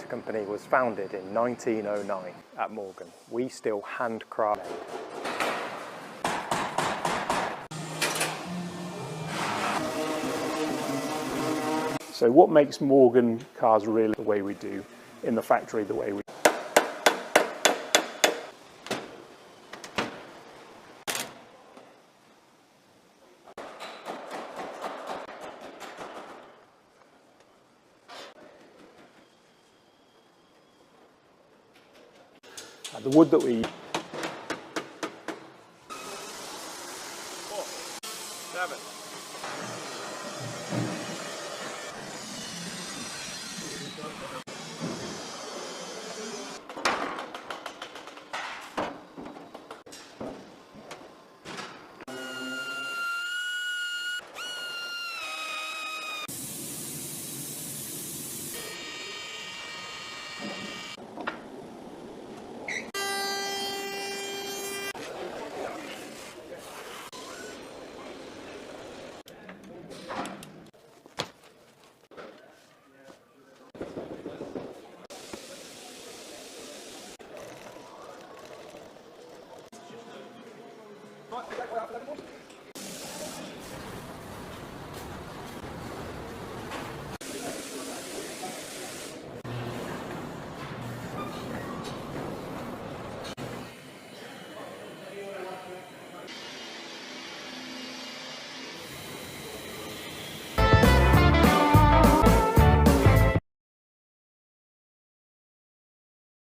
Motor Company was founded in 1909 at Morgan. We still handcraft. So what makes Morgan cars really the way we do in the factory, the way we... The wood that we... 4, 7. Right,